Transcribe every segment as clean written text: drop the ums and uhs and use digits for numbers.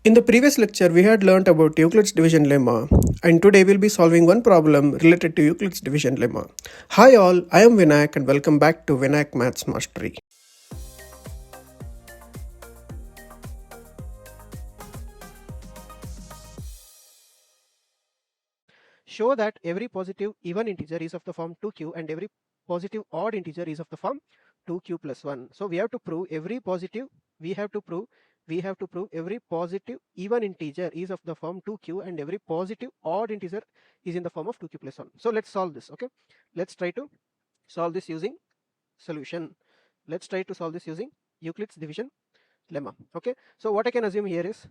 In the previous lecture, we had learnt about Euclid's division lemma, and today we'll be solving one problem related to Euclid's division lemma. Hi all, I am Vinayak and welcome back to Vinayak Maths Mastery. Show that every positive even integer is of the form 2q and every positive odd integer is of the form 2q plus 1. So we have to prove every positive, we have to prove every positive even integer is of the form 2q and every positive odd integer is in the form of 2q plus 1. So let's solve this. Okay, let's try to solve this using solution. Let's try to solve this using Euclid's division lemma. Okay, so what I can assume here is,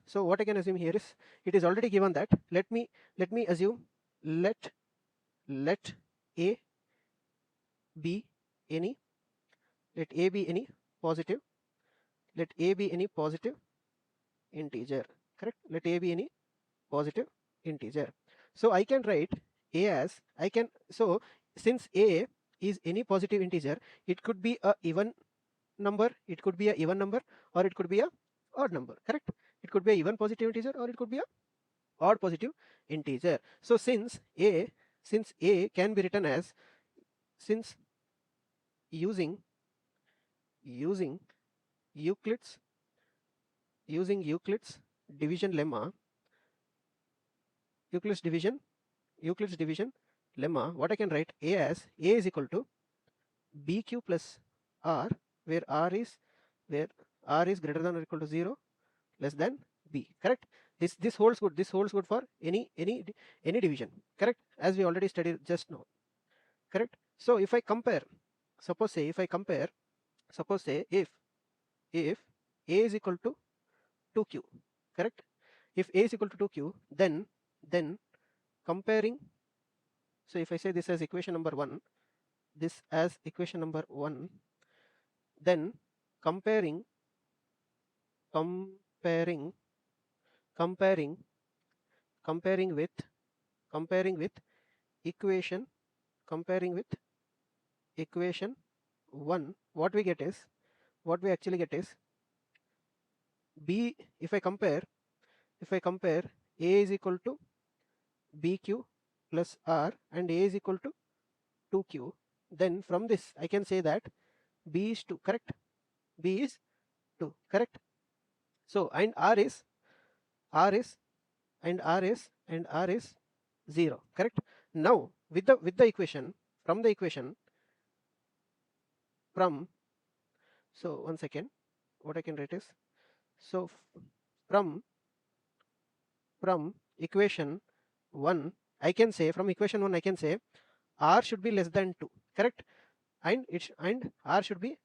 it is already given that let me assume let a be any positive integer, correct? Let a be any positive integer. So I can write a as so since a is any positive integer, it could be a even number, or it could be a odd number, correct? It could be a even positive integer or it could be a odd positive integer. So since a can be written as, since using Euclid's division lemma, Euclid's division lemma, what I can write a as a is equal to bq plus r, where r is greater than or equal to 0, less than b, correct? This holds good for any division, correct, as we already studied just now, correct? So if I compare, suppose say if a is equal to 2q, correct? If a is equal to 2q, then comparing, so if I say this as equation number 1, then comparing with equation 1, what we actually get is b. If I compare a is equal to bq plus r and a is equal to 2q, then from this I can say that b is 2, correct? B is 2, correct? So and r is 0, correct? Now with the equation, so one second, what I can write is, so from equation 1 I can say, r should be less than 2, correct? And r should be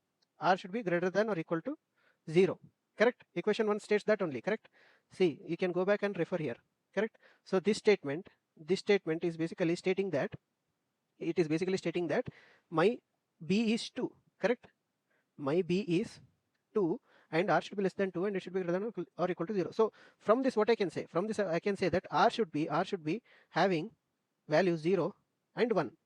greater than or equal to 0, correct? Equation 1 states that only, correct? See, you can go back and refer here, correct? So this statement is basically stating that, my b is 2, correct? My b is 2 and r should be less than 2 and it should be greater than or equal to 0. So from this what I can say, I can say that r should be having value 0 and 1.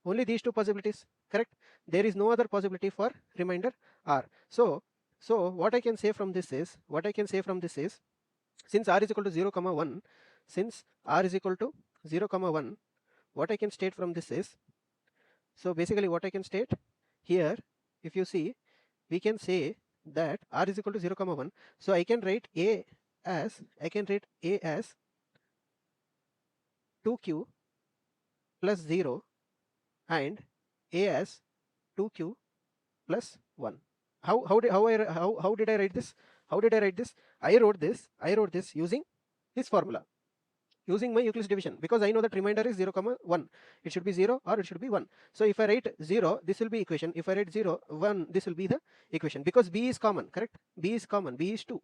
Only these two possibilities, correct? There is no other possibility for remainder r. So what I can say from this is, since r is equal to 0 comma 1, what I can state from this is, so basically what I can state here, if you see, we can say that r is equal to 0 comma 1. So I can write a as 2q plus 0 and a as 2q plus 1. How did I write this? I wrote this using this formula, using my Euclid's division, because I know that remainder is 0 comma 1. It should be 0 or it should be 1. So if I write 0, this will be equation. If I write 0 1, this will be the equation, because b is common, correct? B is common, b is 2.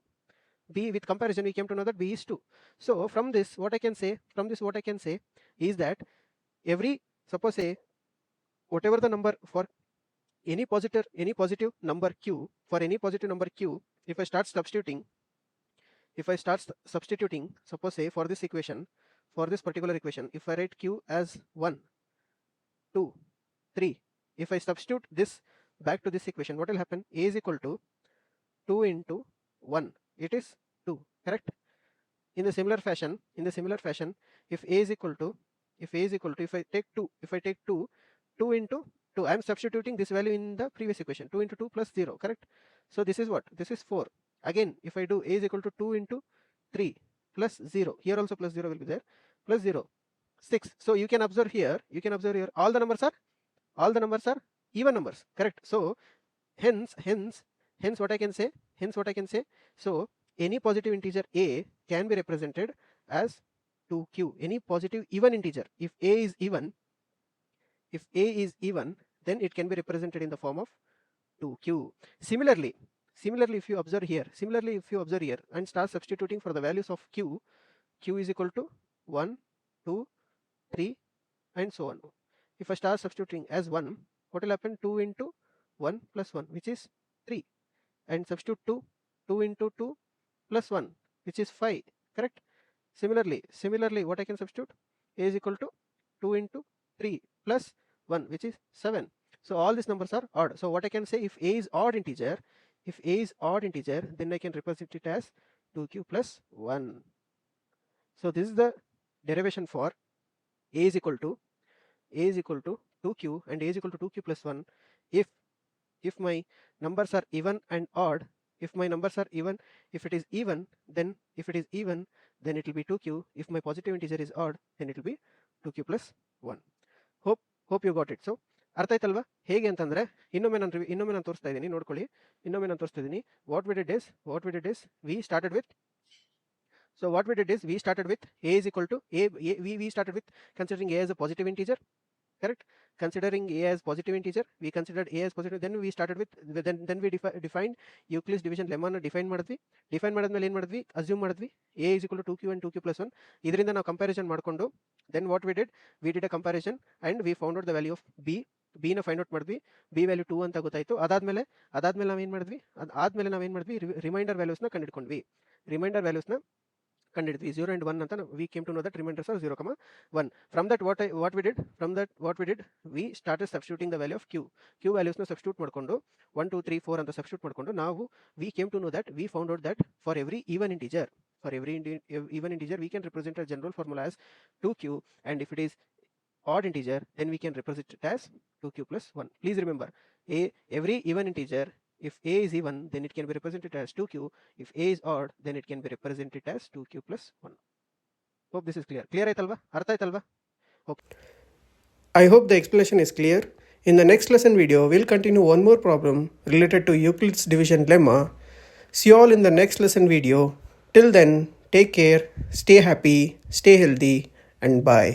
B with comparison we came to know that b is 2. So from this what I can say is that every, suppose say, whatever the number for any positive number q, if I start substituting, suppose say for this equation, for this particular equation, if I write q as 1, 2, 3, if I substitute this back to this equation, what will happen? A is equal to 2 into 1, it is 2, correct? in the similar fashion, if A is equal to, if I take 2, 2 into 2, I am substituting this value in the previous equation, 2 into 2 plus 0, correct? So this is what? This is 4. Again, if I do A is equal to 2 into 3 plus 0, here also plus 0 will be there, plus 0, 6. So you can observe here, all the numbers are even numbers, correct? So hence what I can say, so any positive integer A can be represented as 2q, any positive even integer. If A is even, then it can be represented in the form of 2q. Similarly, if you observe here, and start substituting for the values of q is equal to 1, 2, 3 and so on. If I start substituting as 1, what will happen? 2 into 1 plus 1, which is 3, and substitute 2 into 2 plus 1, which is 5, correct? Similarly, what I can substitute? A is equal to 2 into 3 plus 1, which is 7. So all these numbers are odd. So what I can say, if A is odd integer, then I can represent it as 2q plus 1. So this is the derivation for A is equal to 2q and A is equal to 2q plus 1 if my numbers are even and odd. If it is even, then it will be 2q. If my positive integer is odd, then it will be 2q plus 1. Hope you got it. So ಅರ್ಥ ಆಯ್ತಲ್ವಾ? ಹೇಗೆ ಅಂತಂದ್ರೆ ಇನ್ನೊಮ್ಮೆ ನಾನು ತೋರಿಸ್ತಾ ಇದ್ದೀನಿ, ನೋಡ್ಕೊಳ್ಳಿ. What we did is we started with A is equal to we started with considering A as a positive integer, correct? Considering A as positive integer, we considered A as positive. Then we started with then we defined Euclid's division lemma na define ಮಾಡಿದ್ವಿ. ಮಾಡಿದ್ಮೇಲೆ ಏನು ಮಾಡಿದ್ವಿ? Assume ಮಾಡಿದ್ವಿ A is equal to 2q and 2q plus 1. ಇದರಿಂದ ನಾವು comparison ಮಾಡಿಕೊಂಡು, then what we did a comparison and we found out the value of B ನ find out ಮಾಡಿದ್ವಿ. B ವ್ಯಾಲ್ಯೂ 2 ಅಂತ ಗೊತ್ತಾಯ್ತು. ಅದಾದ್ಮೇಲೆ ನಾವೇನು ಮಾಡಿದ್ವಿ? Reminder ವ್ಯಾಲ್ಯೂಸ್ನ ಕಂಡುಹಿಡ್ಕೊಂಡ್ವಿ. 0 and 1 anta we came to know that remainders are 0, 1. From that what we did, we started substituting the value of q values na substitute ಮಾಡ್ಕೊಂಡು 1 2 3 4 ಅಂತ substitute ಮಾಡ್ಕೊಂಡು ನಾವು we came to know that we found out that for every even integer we can represent a general formula as 2q, and if it is odd integer then we can represent it as 2q plus 1. Please remember, every even integer, if A is even, then it can be represented as 2q. If A is odd, then it can be represented as 2q plus 1. Hope this is clear. Clear aitalva? Artha aitalva? Okay. I hope the explanation is clear. In the next lesson video, we'll continue one more problem related to Euclid's division lemma. See you all in the next lesson video. Till then, take care, stay happy, stay healthy, and bye.